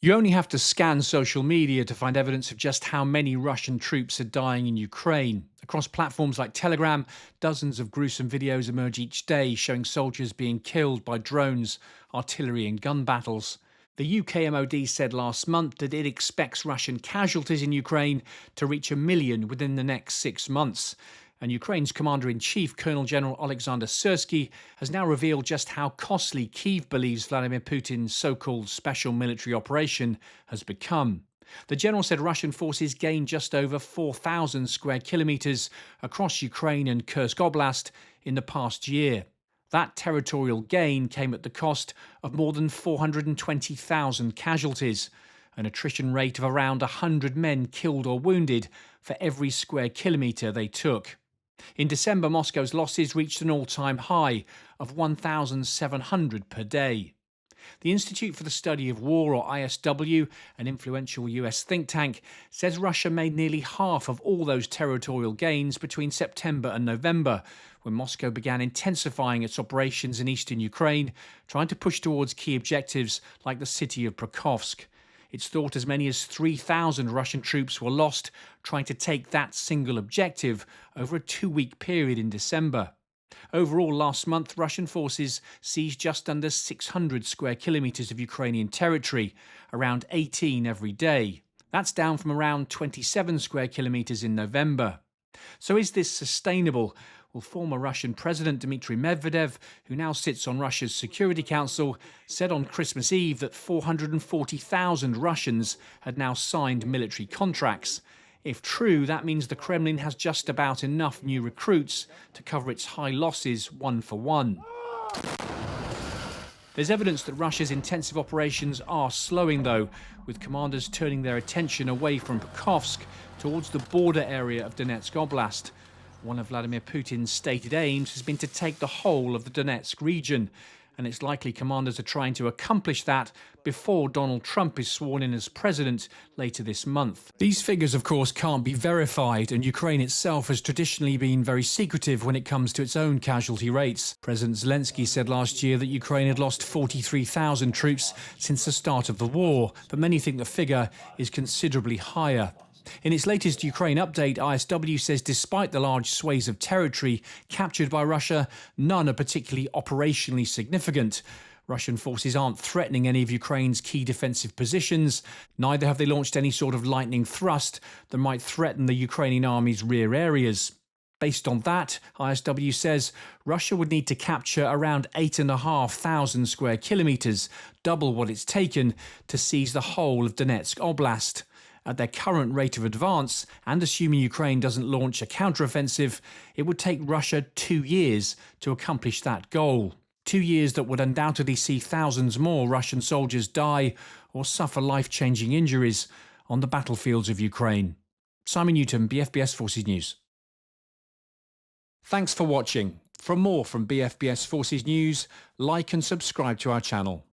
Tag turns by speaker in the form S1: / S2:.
S1: You only have to scan social media to find evidence of just how many Russian troops are dying in Ukraine. Across platforms like Telegram, dozens of gruesome videos emerge each day showing soldiers being killed by drones, artillery and gun battles. The UK MOD said last month that it expects Russian casualties in Ukraine to reach 1 million within the next 6 months. And Ukraine's Commander-in-Chief, Colonel General Alexander Syrsky, has now revealed just how costly Kyiv believes Vladimir Putin's so-called special military operation has become. The general said Russian forces gained just over 4,000 square kilometres across Ukraine and Kursk Oblast in the past year. That territorial gain came at the cost of more than 420,000 casualties, an attrition rate of around 100 men killed or wounded for every square kilometre they took. In December, Moscow's losses reached an all-time high of 1,700 per day. The Institute for the Study of War, or ISW, an influential US think tank, says Russia made nearly half of all those territorial gains between September and November, when Moscow began intensifying its operations in eastern Ukraine, trying to push towards key objectives like the city of Pokrovsk. It's thought as many as 3,000 Russian troops were lost trying to take that single objective over a 2-week period in December. Overall, last month, Russian forces seized just under 600 square kilometres of Ukrainian territory, around 18 every day. That's down from around 27 square kilometres in November. So is this sustainable? Well, former Russian President Dmitry Medvedev, who now sits on Russia's Security Council, said on Christmas Eve that 440,000 Russians had now signed military contracts. If true, that means the Kremlin has just about enough new recruits to cover its high losses one for one. There's evidence that Russia's intensive operations are slowing, though, with commanders turning their attention away from Pokrovsk towards the border area of Donetsk Oblast. One of Vladimir Putin's stated aims has been to take the whole of the Donetsk region, and it's likely commanders are trying to accomplish that before Donald Trump is sworn in as president later this month. These figures, of course, can't be verified, and Ukraine itself has traditionally been very secretive when it comes to its own casualty rates. President Zelensky said last year that Ukraine had lost 43,000 troops since the start of the war, but many think the figure is considerably higher. In its latest Ukraine update, ISW says despite the large swathes of territory captured by Russia, none are particularly operationally significant. Russian forces aren't threatening any of Ukraine's key defensive positions. Neither have they launched any sort of lightning thrust that might threaten the Ukrainian army's rear areas. Based on that, ISW says Russia would need to capture around 8,500 square kilometres, double what it's taken, to seize the whole of Donetsk Oblast. At their current rate of advance, and assuming Ukraine doesn't launch a counteroffensive, it would take Russia 2 years to accomplish that goal. 2 years that would undoubtedly see thousands more Russian soldiers die or suffer life-changing injuries on the battlefields of Ukraine. Simon Newton, BFBS Forces News. Thanks for watching. For more from BFBS Forces News, like and subscribe to our channel.